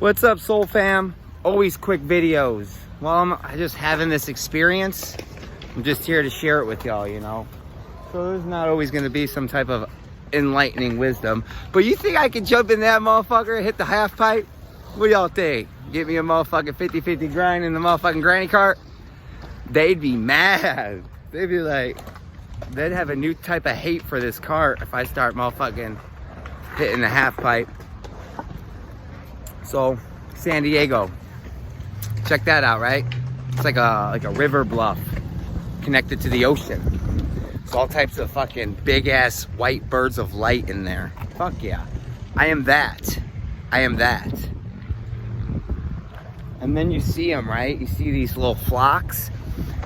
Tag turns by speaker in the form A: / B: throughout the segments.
A: What's up, Soul Fam? Always quick videos. Well, I'm just having this experience. I'm just here to share it with y'all, you know. So there's not always going to be some type of enlightening wisdom. But you think I could jump in that motherfucker and hit the half pipe? What do y'all think? Get me a motherfucking 50-50 grind in the motherfucking granny cart? They'd be mad. They'd be like, they'd have a new type of hate for this cart if I start motherfucking hitting the half pipe. So, San Diego, check that out, right? It's like a river bluff connected to the ocean. It's all types of fucking big ass white birds of light in there. Fuck yeah. I am that. I am that. And then you see them, right? You see these little flocks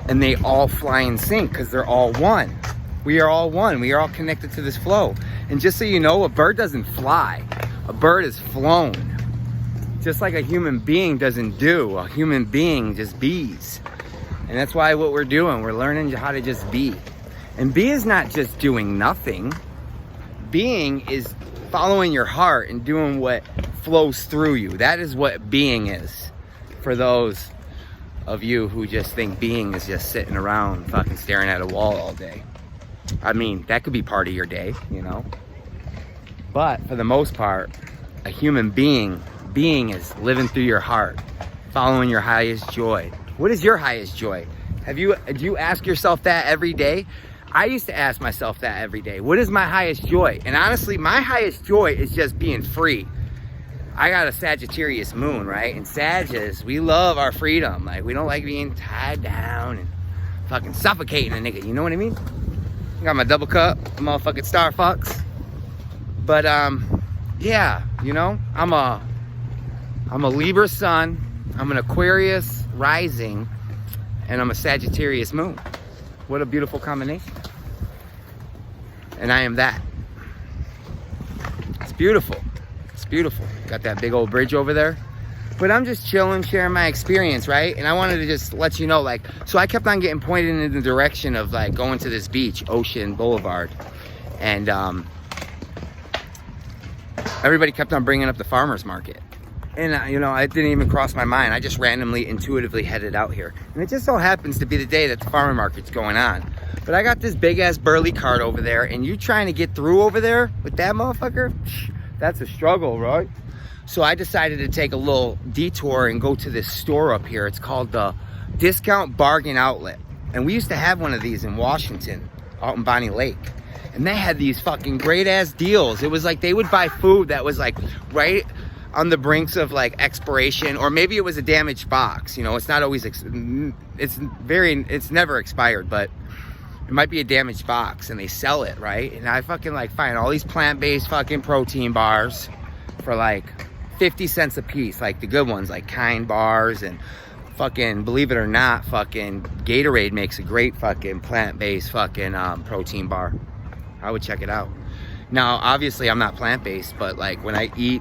A: and they all fly in sync because they're all one. We are all one. We are all connected to this flow. And just so you know, a bird doesn't fly. A bird is flown. Just like a human being doesn't do. A human being just bees. And that's why what we're doing, we're learning how to just be. And be is not just doing nothing. Being is following your heart and doing what flows through you. That is what being is. For those of you who just think being is just sitting around fucking staring at a wall all day. I mean, that could be part of your day, you know. But for the most part, a human being is living through your heart, following your highest joy. What is your highest joy? Do you ask yourself that every day? I used to ask myself that every day. What is my highest joy? And honestly, my highest joy is just being free. I got a Sagittarius moon, right? And Sagittarius, we love our freedom. Like, we don't like being tied down and fucking suffocating a nigga. You know what I mean? Got my double cup, motherfucking Star Fox. But yeah, you know, I'm a Libra sun, I'm an Aquarius rising, and I'm a Sagittarius moon. What a beautiful combination. And I am that. It's beautiful. It's beautiful. Got that big old bridge over there. But I'm just chilling, sharing my experience, right? And I wanted to just let you know, like, so I kept on getting pointed in the direction of, like, going to this beach, Ocean Boulevard. And everybody kept on bringing up the farmer's market. And, you know, it didn't even cross my mind. I just randomly, intuitively headed out here. And it just so happens to be the day that the farmer market's going on. But I got this big-ass burly cart over there, and you trying to get through over there with that motherfucker? That's a struggle, right? So I decided to take a little detour and go to this store up here. It's called the Discount Bargain Outlet. And we used to have one of these in Washington, out in Bonnie Lake. And they had these fucking great-ass deals. It was like they would buy food that was like right on the brinks of like expiration, or maybe it was a damaged box. You know, it's not always, it's never expired, but it might be a damaged box and they sell it, right? And I fucking like find all these plant-based fucking protein bars for like 50 cents a piece, like the good ones, like Kind bars, and fucking, believe it or not, fucking Gatorade makes a great fucking plant-based fucking protein bar. I would check it out. Now, obviously I'm not plant-based, but like when I eat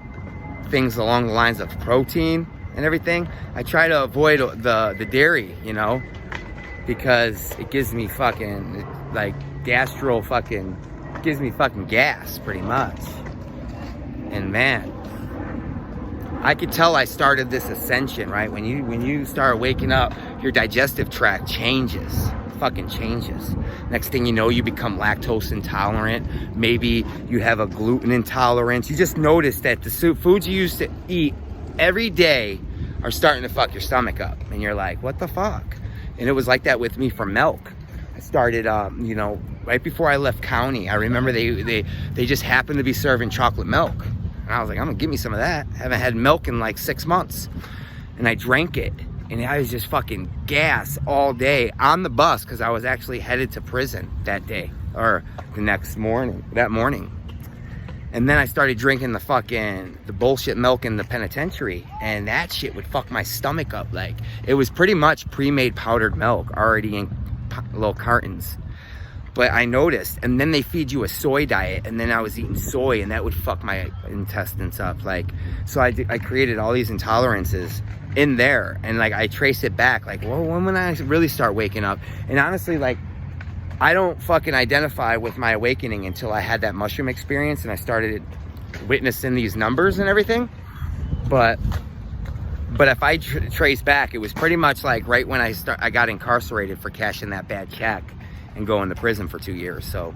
A: things along the lines of protein and everything, I try to avoid the dairy, you know, because it gives me fucking like gives me fucking gas pretty much. And man, I could tell I started this ascension, right? When you start waking up, your digestive tract changes. Fucking changes. Next thing you know, you become lactose intolerant. Maybe you have a gluten intolerance. You just notice that the foods you used to eat every day are starting to fuck your stomach up. And you're like, what the fuck? And it was like that with me for milk. I started, you know, right before I left county, I remember they just happened to be serving chocolate milk. And I was like, I'm gonna give me some of that. I haven't had milk in like 6 months. And I drank it. And I was just fucking gas all day on the bus, because I was actually headed to prison that day, or that morning. And then I started drinking the bullshit milk in the penitentiary, and that shit would fuck my stomach up. Like, it was pretty much pre-made powdered milk already in little cartons. But I noticed, and then they feed you a soy diet, and then I was eating soy, and that would fuck my intestines up. Like, so I created all these intolerances in there, and like I trace it back, like, well, when would I really start waking up? And honestly, like, I don't fucking identify with my awakening until I had that mushroom experience and I started witnessing these numbers and everything. But But if I trace back, it was pretty much like right when I got incarcerated for cashing that bad check and going to prison for 2 years. So,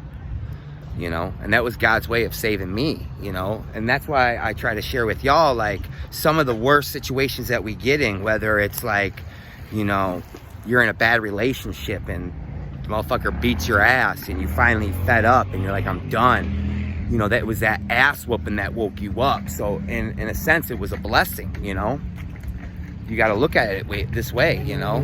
A: you know, and that was God's way of saving me, you know. And that's why I try to share with y'all, like, some of the worst situations that we get in, whether it's like, you know, you're in a bad relationship and the motherfucker beats your ass and you finally fed up and you're like, I'm done. You know, that was that ass whooping that woke you up. So in a sense, it was a blessing, you know. You got to look at it this way, you know.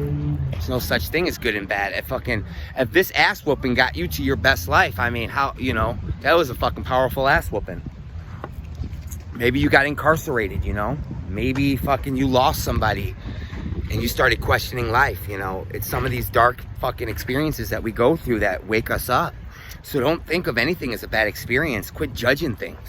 A: There's no such thing as good and bad. If this ass whooping got you to your best life, I mean, how, you know, that was a fucking powerful ass whooping. Maybe you got incarcerated, you know. Maybe fucking you lost somebody and you started questioning life, you know. It's some of these dark fucking experiences that we go through that wake us up. So don't think of anything as a bad experience. Quit judging things.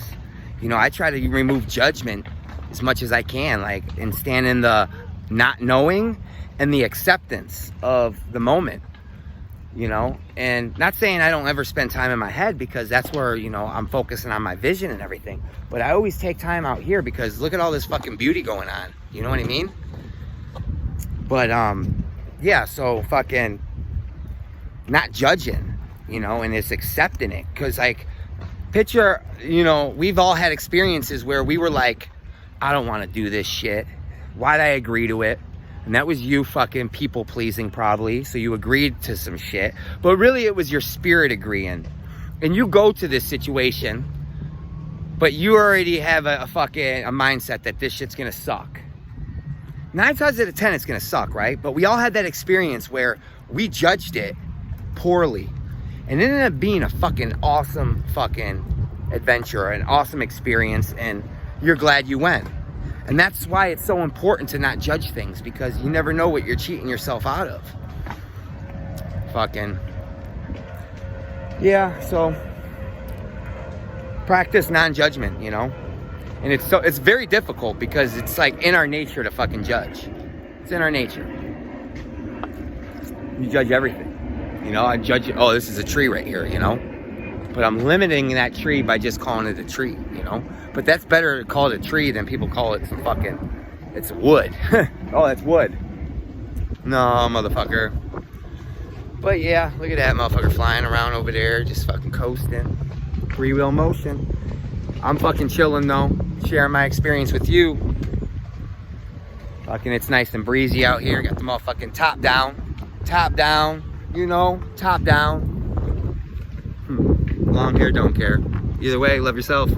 A: You know, I try to remove judgment as much as I can, like, and stand in the not knowing and the acceptance of the moment, you know. And not saying I don't ever spend time in my head, because that's where, you know, I'm focusing on my vision and everything. But I always take time out here because look at all this fucking beauty going on. You know what I mean? But, yeah, so fucking not judging, you know, and it's accepting it. Because, like, picture, you know, we've all had experiences where we were like, I don't want to do this shit. Why'd I agree to it? And that was you fucking people pleasing probably. So you agreed to some shit. But really it was your spirit agreeing. And you go to this situation, but you already have a mindset that this shit's going to suck. 9 times out of 10 it's going to suck, right? But we all had that experience where we judged it poorly. And it ended up being a fucking awesome fucking adventure, an awesome experience, and you're glad you went. And that's why it's so important to not judge things, because you never know what you're cheating yourself out of. Fucking. Yeah, so practice non-judgment, you know? And it's very difficult because it's like in our nature to fucking judge. It's in our nature. You judge everything. You know, I judge it. Oh, this is a tree right here, you know? But I'm limiting that tree by just calling it a tree, you know? But that's better to call it a tree than people call it some fucking, it's wood. Oh, that's wood. No, motherfucker. But yeah, look at that motherfucker flying around over there, just fucking coasting. Three-wheel motion. I'm fucking chilling though, sharing my experience with you. Fucking, it's nice and breezy out here. Got the motherfucking top down, you know, top down. Long hair, don't care. Either way, love yourself.